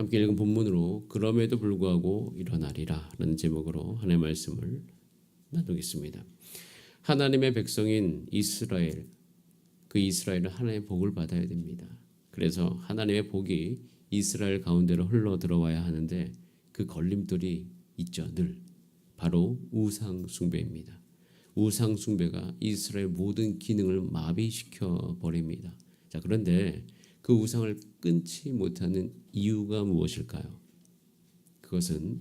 함께 읽은 본문으로 그럼에도 불구하고 일어나리라 라는 제목으로 하나님의 말씀을 나누겠습니다. 하나님의 백성인 이스라엘, 그 이스라엘은 하나님의 복을 받아야 됩니다. 그래서 하나님의 복이 이스라엘 가운데로 흘러 들어와야 하는데 그 걸림돌이 있죠. 늘 바로 우상 숭배입니다. 우상 숭배가 이스라엘 모든 기능을 마비시켜 버립니다. 자, 그런데 그 우상을 끊지 못하는 이유가 무엇일까요? 그것은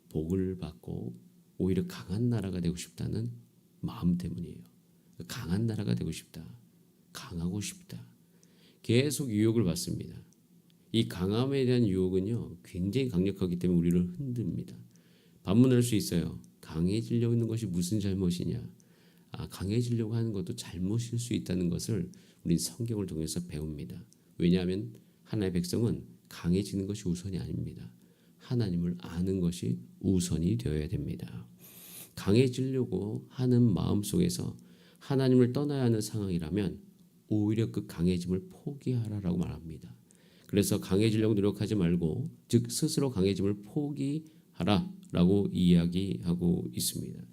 복을 받고 오히려 강한 나라가 되고 싶다는 마음 때문이에요. 강한 나라가 되고 싶다. 강하고 싶다. 계속 유혹을 받습니다. 이 강함에 대한 유혹은요, 굉장히 강력하기 때문에 우리를 흔듭니다. 반문할 수 있어요. 강해지려고 하는 것이 무슨 잘못이냐? 강해지려고 하는 것도 잘못일 수 있다는 것을 우리 성경을 통해서 배웁니다. 왜냐하면 하나님의 백성은 강해지는 것이 우선이 아닙니다. 하나님을 아는 것이 우선이 되어야 됩니다. 강해지려고 하는 마음 속에서 하나님을 떠나야 하는 상황이라면 오히려 그 강해짐을 포기하라라고 말합니다. 그래서 강해지려고 노력하지 말고 즉 스스로 강해짐을 포기하라라고 이야기하고 있습니다.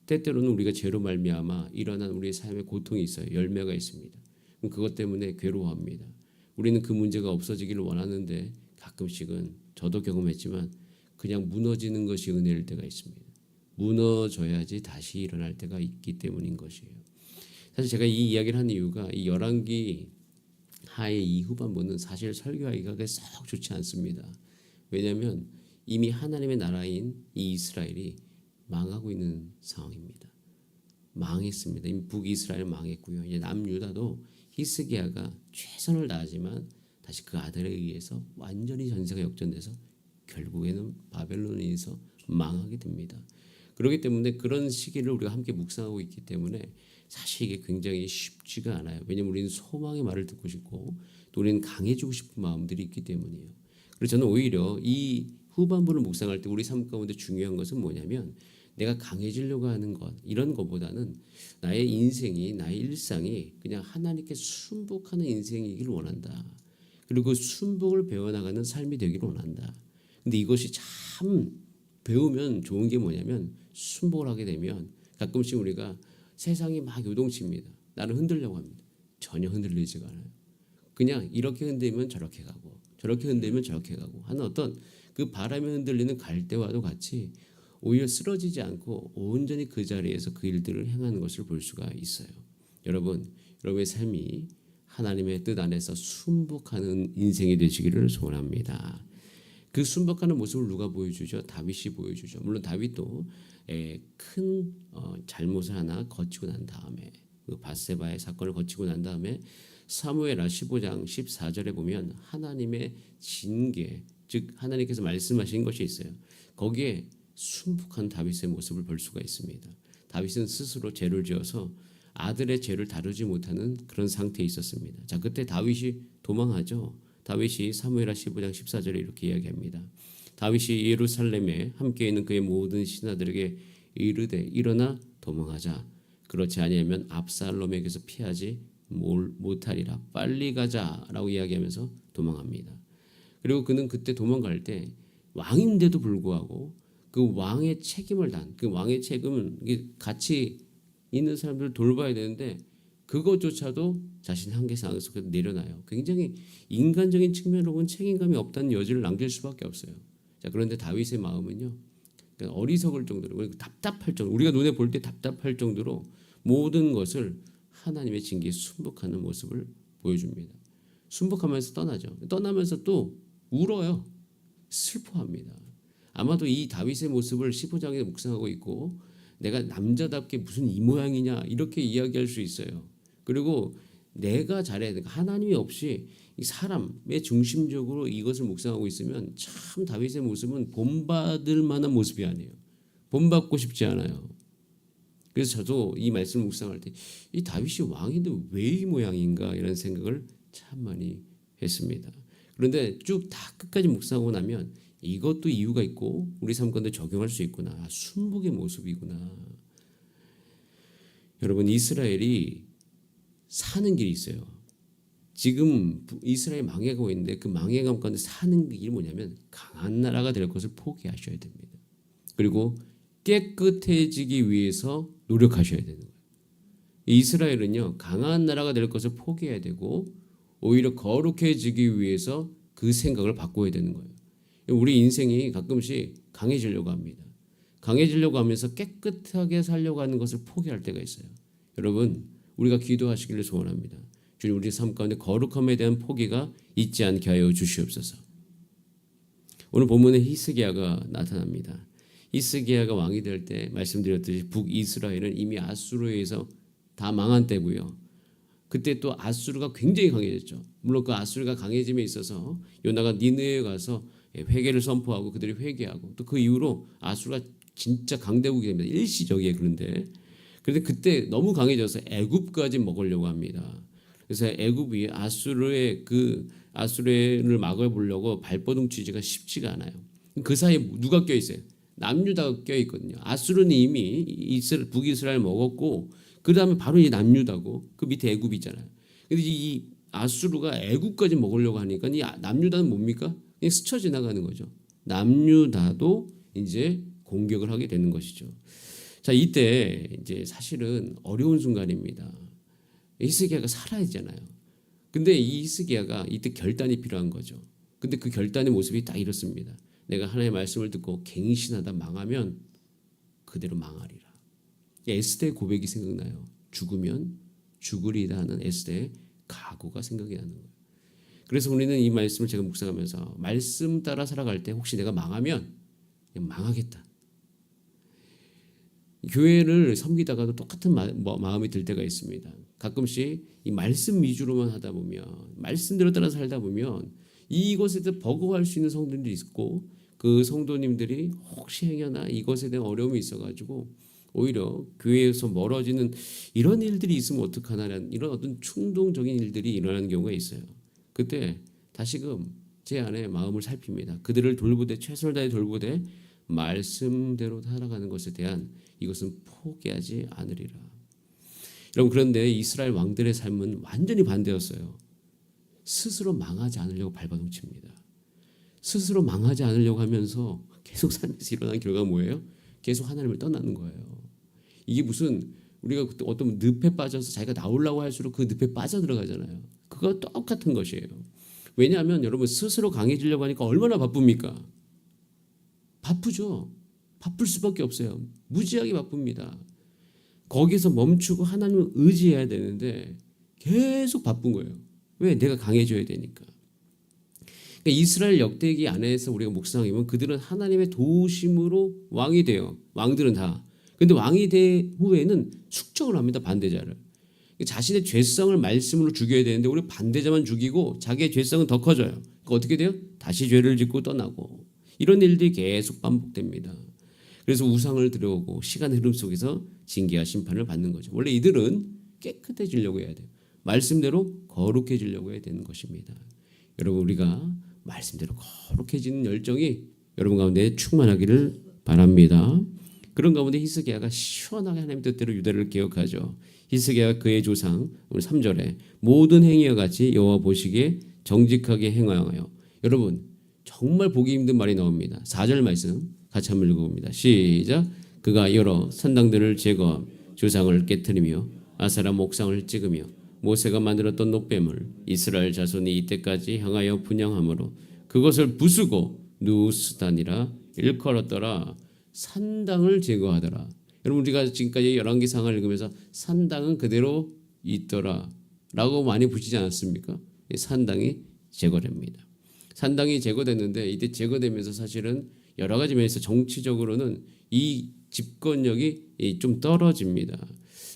때때로는 우리가 죄로 말미암아 일어난 우리의 삶에 고통이 있어요. 열매가 있습니다. 그것 때문에 괴로워합니다. 우리는 그 문제가 없어지기를 원하는데 가끔씩은 저도 경험했지만 그냥 무너지는 것이 은혜일 때가 있습니다. 무너져야지 다시 일어날 때가 있기 때문인 것이에요. 사실 제가 이 이야기를 하는 이유가 이 열왕기 하의 이 후반부는 사실 설교하기가 썩 좋지 않습니다. 왜냐하면 이미 하나님의 나라인 이 이스라엘이 망하고 있는 상황입니다. 망했습니다. 이미 북이스라엘은 망했고요. 이제 남유다도 히스기야가 최선을 다하지만 다시 그 아들에 의해서 완전히 전세가 역전돼서 결국에는 바벨론에 의해서 망하게 됩니다. 그렇기 때문에 그런 시기를 우리가 함께 묵상하고 있기 때문에 사실 이게 굉장히 쉽지가 않아요. 왜냐하면 우리는 소망의 말을 듣고 싶고 또 우리는 강해지고 싶은 마음들이 있기 때문이에요. 그래서 저는 오히려 이 후반부를 묵상할 때 우리 삶 가운데 중요한 것은 뭐냐면 내가 강해지려고 하는 것 이런 것보다는 나의 인생이 나의 일상이 그냥 하나님께 순복하는 인생이길 원한다. 그리고 순복을 배워나가는 삶이 되기를 원한다. 근데 이것이 참 배우면 좋은 게 뭐냐면 순복을 하게 되면 가끔씩 우리가 세상이 막 요동칩니다. 나를 흔들려고 합니다. 전혀 흔들리지가 않아요. 그냥 이렇게 흔들면 저렇게 가고 저렇게 흔들면 저렇게 가고 하는 어떤 그 바람에 흔들리는 갈대와도 같이 오히려 쓰러지지 않고 온전히 그 자리에서 그 일들을 행하는 것을 볼 수가 있어요. 여러분의 삶이 하나님의 뜻 안에서 순복하는 인생이 되시기를 소원합니다. 그 순복하는 모습을 누가 보여주죠? 다윗이 보여주죠. 물론 다윗도 큰 잘못을 하나 거치고 난 다음에 그 밧세바의 사건을 거치고 난 다음에 사무엘하 15장 14절에 보면 하나님의 징계 즉 하나님께서 말씀하신 것이 있어요. 거기에 순복한 다윗의 모습을 볼 수가 있습니다. 다윗은 스스로 죄를 지어서 아들의 죄를 다루지 못하는 그런 상태에 있었습니다. 자, 그때 다윗이 도망하죠. 다윗이 사무엘하 15장 14절에 이렇게 이야기합니다. 다윗이 예루살렘에 함께 있는 그의 모든 신하들에게 이르되 일어나 도망하자. 그렇지 아니하면 압살롬에게서 피하지 못하리라. 빨리 가자라고 이야기하면서 도망합니다. 그리고 그는 그때 도망갈 때 왕인데도 불구하고 그 왕의 책임을 단 그 왕의 책임은 같이 있는 사람들을 돌봐야 되는데 그것조차도 자신의 한계상 속에서 내려놔요. 굉장히 인간적인 측면으로는 책임감이 없다는 여지를 남길 수밖에 없어요. 자, 그런데 다윗의 마음은요, 그러니까 어리석을 정도로 답답할 정도, 우리가 눈에 볼 때 답답할 정도로 모든 것을 하나님의 징계에 순복하는 모습을 보여줍니다. 순복하면서 떠나죠. 떠나면서 또 울어요. 슬퍼합니다. 아마도 이 다윗의 모습을 15장에 묵상하고 있고 내가 남자답게 무슨 이 모양이냐 이렇게 이야기할 수 있어요. 그리고 내가 잘해야 되니까 하나님이 없이 이 사람의 중심적으로 이것을 묵상하고 있으면 참 다윗의 모습은 본받을 만한 모습이 아니에요. 본받고 싶지 않아요. 그래서 저도 이 말씀을 묵상할 때 이 다윗이 왕인데 왜 이 모양인가 이런 생각을 참 많이 했습니다. 그런데 쭉 다 끝까지 묵상하고 나면 이것도 이유가 있고 우리 삶 가운데 적용할 수 있구나. 순복의 모습이구나. 여러분 이스라엘이 사는 길이 있어요. 지금 이스라엘 망해가고 있는데 그 망해감 가운데 사는 길이 뭐냐면 강한 나라가 될 것을 포기하셔야 됩니다. 그리고 깨끗해지기 위해서 노력하셔야 되는 거예요. 이스라엘은요, 강한 나라가 될 것을 포기해야 되고 오히려 거룩해지기 위해서 그 생각을 바꿔야 되는 거예요. 우리 인생이 가끔씩 강해지려고 합니다. 강해지려고 하면서 깨끗하게 살려고 하는 것을 포기할 때가 있어요. 여러분, 우리가 기도하시기를 소원합니다. 주님, 우리 삶 가운데 거룩함에 대한 포기가 있지 않게 하여 주시옵소서. 오늘 본문에 히스기야가 나타납니다. 히스기야가 왕이 될 때 말씀드렸듯이 북이스라엘은 이미 아수르에 의해서 다 망한 때고요. 그때 또 아수르가 굉장히 강해졌죠. 물론 그 아수르가 강해짐에 있어서 요나가 니느웨에 가서 회개를 선포하고 그들이 회개하고 또 그 이후로 아수르가 진짜 강대국이 됩니다. 일시적이에요. 그런데 그때 너무 강해져서 애굽까지 먹으려고 합니다. 그래서 애굽이 아수르를 막아보려고 발버둥 치기가 쉽지가 않아요. 그 사이에 누가 껴 있어요? 남유다가 껴 있거든요. 아수르는 이미 북이스라엘 먹었고 그 다음에 바로 이 남유다고 그 밑에 애굽이잖아요. 근데 이 아수르가 애굽까지 먹으려고 하니까 이 남유다는 뭡니까? 그냥 스쳐 지나가는 거죠. 남유다도 이제 공격을 하게 되는 것이죠. 자, 이때 이제 사실은 어려운 순간입니다. 히스기야가 살아야 되잖아요. 근데 이 히스기야가 이때 결단이 필요한 거죠. 근데 그 결단의 모습이 딱 이렇습니다. 내가 하나님의 말씀을 듣고 갱신하다 망하면 그대로 망하리라. 에스더의 고백이 생각나요. 죽으면 죽으리다 하는 에스더의 각오가 생각이 나는 거예요. 그래서 우리는 이 말씀을 제가 묵상하면서 말씀 따라 살아갈 때 혹시 내가 망하면 그냥 망하겠다. 교회를 섬기다가도 똑같은 마음이 들 때가 있습니다. 가끔씩 이 말씀 위주로만 하다 보면 말씀대로 따라 살다 보면 이것에 대해 버거워할 수 있는 성도들이 있고 그 성도님들이 혹시 행여나 이것에 대한 어려움이 있어가지고 오히려 교회에서 멀어지는 이런 일들이 있으면 어떡하나라는 이런 어떤 충동적인 일들이 일어나는 경우가 있어요. 그때 다시금 제 안에 마음을 살핍니다. 그들을 돌보되 최선을 다해 돌보되 말씀대로 살아가는 것에 대한 이것은 포기하지 않으리라. 여러분, 그런데 이스라엘 왕들의 삶은 완전히 반대였어요. 스스로 망하지 않으려고 발버둥 칩니다. 스스로 망하지 않으려고 하면서 계속 삶에서 일어난 결과가 뭐예요? 계속 하나님을 떠나는 거예요. 이게 무슨 우리가 어떤 늪에 빠져서 자기가 나오려고 할수록 그 늪에 빠져들어가잖아요. 그거 똑같은 것이에요. 왜냐하면 여러분 스스로 강해지려고 하니까 얼마나 바쁩니까? 바쁘죠. 바쁠 수밖에 없어요. 무지하게 바쁩니다. 거기서 멈추고 하나님을 의지해야 되는데 계속 바쁜 거예요. 왜? 내가 강해져야 되니까. 그러니까 이스라엘 역대기 안에서 우리가 묵상하면 그들은 하나님의 도우심으로 왕이 돼요. 왕들은 다. 근데 왕이 된 후에는 숙청을 합니다. 반대자를. 자신의 죄성을 말씀으로 죽여야 되는데 우리 반대자만 죽이고 자기의 죄성은 더 커져요. 그러니까 어떻게 돼요? 다시 죄를 짓고 떠나고. 이런 일들이 계속 반복됩니다. 그래서 우상을 들여오고 시간 흐름 속에서 징계와 심판을 받는 거죠. 원래 이들은 깨끗해지려고 해야 돼요. 말씀대로 거룩해지려고 해야 되는 것입니다. 여러분, 우리가 말씀대로 거룩해지는 열정이 여러분 가운데 충만하기를 바랍니다. 그런 가운데 히스기야가 시원하게 하나님 뜻대로 유다를 개혁하죠. 히스기야가 그의 조상 3절에 모든 행위와 같이 여호와 보시기에 정직하게 행하여. 여러분 정말 보기 힘든 말이 나옵니다. 4절 말씀 같이 한번 읽어봅니다. 시작. 그가 여러 산당들을 제거하며 조상을 깨트리며 아세라 목상을 찍으며 모세가 만들었던 노뱀을 이스라엘 자손이 이때까지 향하여 분향함으로 그것을 부수고 누스단이라 일컬었더라. 산당을 제거하더라. 여러분 우리가 지금까지 열왕기상을 읽으면서 산당은 그대로 있더라 라고 많이 붙이지 않았습니까? 산당이 제거됩니다. 산당이 제거됐는데 이때 제거되면서 사실은 여러 가지 면에서 정치적으로는 이 집권력이 좀 떨어집니다.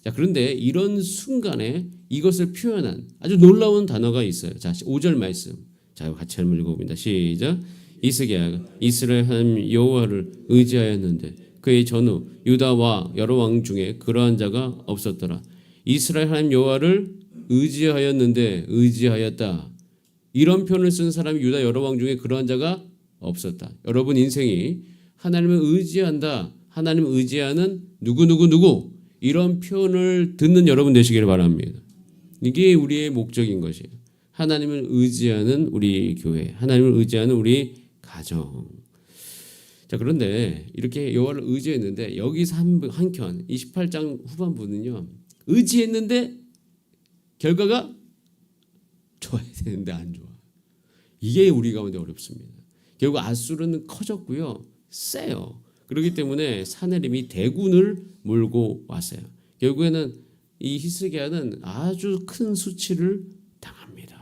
자, 그런데 이런 순간에 이것을 표현한 아주 놀라운 단어가 있어요. 자, 5절 말씀. 자, 같이 한번 읽어봅니다. 시작. 히스기야가 이스라엘 하나님 여호와를 의지하였는데 그의 전후 유다와 여러 왕 중에 그러한 자가 없었더라. 이스라엘 하나님 여호와를 의지하였다. 이런 표현을 쓴 사람이 유다 여러 왕 중에 그러한 자가 없었다. 여러분 인생이 하나님을 의지한다. 하나님을 의지하는 누구 이런 표현을 듣는 여러분 되시기를 바랍니다. 이게 우리의 목적인 것이에요. 하나님을 의지하는 우리 교회, 하나님을 의지하는 우리 가정. 자, 그런데 이렇게 여호와를 의지했는데 여기서 한켠 28장 후반부는요. 의지했는데 결과가 좋아야 되는데 안 좋아. 이게 우리 가운데 어렵습니다. 결국 아수르는 커졌고요. 세요. 그렇기 때문에 사내림이 대군을 몰고 왔어요. 결국에는 이 히스기야는 아주 큰 수치를 당합니다.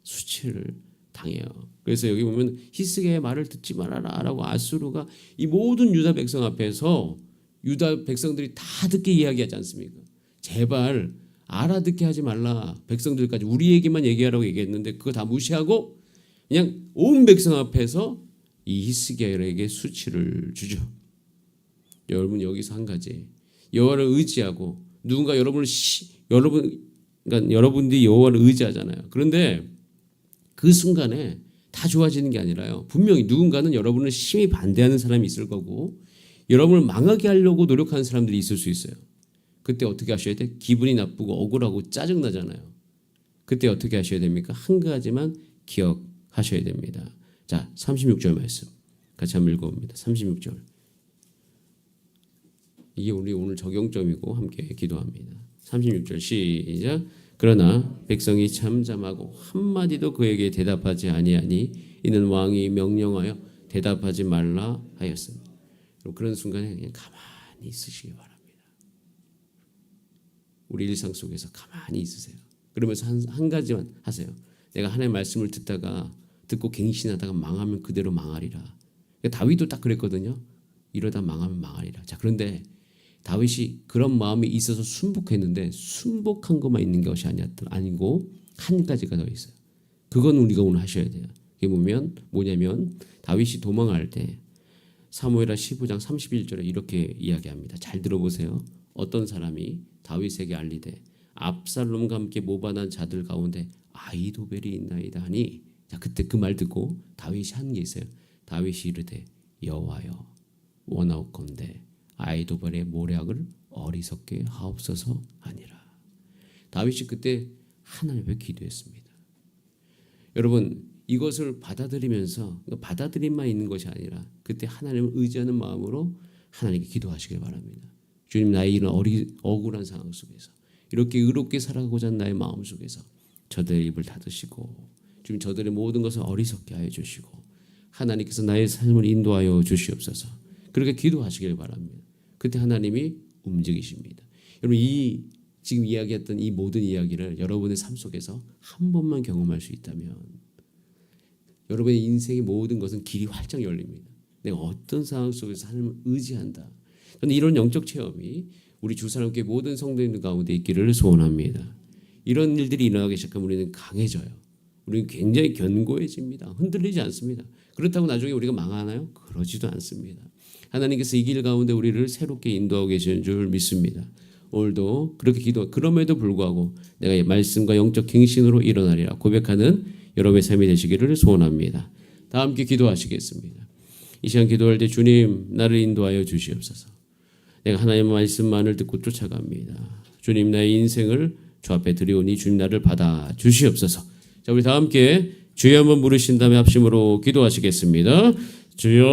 수치를 당해요. 그래서 여기 보면 히스기야의 말을 듣지 말아라라고 아수르가 이 모든 유다 백성 앞에서 유다 백성들이 다 듣게 이야기하지 않습니까? 제발 알아듣게 하지 말라. 백성들까지 우리에게만 얘기하라고 얘기했는데 그거 다 무시하고 그냥 온 백성 앞에서 이 히스기야에게 수치를 주죠. 여러분 여기서 한 가지, 여호와를 의지하고 누군가 그러니까 여러분들이 여호와를 의지하잖아요. 그런데 그 순간에 다 좋아지는 게 아니라요. 분명히 누군가는 여러분을 심히 반대하는 사람이 있을 거고 여러분을 망하게 하려고 노력하는 사람들이 있을 수 있어요. 그때 어떻게 하셔야 돼? 기분이 나쁘고 억울하고 짜증나잖아요. 그때 어떻게 하셔야 됩니까? 한 가지만 기억하셔야 됩니다. 자, 36절 말씀 같이 한번 읽어봅니다. 36절. 이게 우리 오늘 적용점이고 함께 기도합니다. 36절 시작. 그러나 백성이 잠잠하고 한마디도 그에게 대답하지 아니하니 이는 왕이 명령하여 대답하지 말라 하였습니다. 그런 순간에 그냥 가만히 있으시기 바랍니다. 우리 일상 속에서 가만히 있으세요. 그러면서 한 가지만 하세요. 내가 하나님의 말씀을 듣고 갱신하다가 망하면 그대로 망하리라. 그러니까 다윗도 딱 그랬거든요. 이러다 망하면 망하리라. 자, 그런데 다윗이 그런 마음이 있어서 순복했는데 순복한 것만 있는 것이 아니고 한 가지가 더 있어요. 그건 우리가 오늘 하셔야 돼요. 이게 뭐냐면 다윗이 도망할 때 사무엘하 15장 31절에 이렇게 이야기합니다. 잘 들어보세요. 어떤 사람이 다윗에게 알리되 압살롬과 함께 모반한 자들 가운데 아히도벨이 있나이다 하니, 자, 그때 그 말 듣고 다윗이 한 게 있어요. 다윗이 이르되 여호와여 원하옵건대 아히도벨의 모략을 어리석게 하옵소서 하니라. 다윗이 그때 하나님 앞에 기도했습니다. 여러분 이것을 받아들이면서 받아들임만 있는 것이 아니라 그때 하나님을 의지하는 마음으로 하나님께 기도하시길 바랍니다. 주님, 나의 이런 억울한 상황 속에서 이렇게 의롭게 살아가고자 하는 나의 마음 속에서 저들의 입을 닫으시고 주님 저들의 모든 것을 어리석게 하여 주시고 하나님께서 나의 삶을 인도하여 주시옵소서. 그렇게 기도하시길 바랍니다. 그때 하나님이 움직이십니다. 여러분 지금 이야기했던 이 모든 이야기를 여러분의 삶 속에서 한 번만 경험할 수 있다면 여러분의 인생의 모든 것은 길이 활짝 열립니다. 내가 어떤 상황 속에서 하나님을 의지한다. 저는 이런 영적 체험이 우리 주사람교회 모든 성도님들 가운데 있기를 소원합니다. 이런 일들이 일어나기 시작하면 우리는 강해져요. 우리는 굉장히 견고해집니다. 흔들리지 않습니다. 그렇다고 나중에 우리가 망하나요? 그러지도 않습니다. 하나님께서 이 길 가운데 우리를 새롭게 인도하고 계시는 줄 믿습니다. 오늘도 그렇게 그럼에도 불구하고 내가 말씀과 영적 갱신으로 일어나리라 고백하는 여러분의 삶이 되시기를 소원합니다. 다 함께 기도하시겠습니다. 이 시간 기도할 때 주님 나를 인도하여 주시옵소서. 내가 하나님의 말씀만을 듣고 쫓아갑니다. 주님 나의 인생을 주 앞에 드리오니 주님 나를 받아 주시옵소서. 자, 우리 다 함께 주여 한번 부르신 다음에 합심으로 기도하시겠습니다. 주여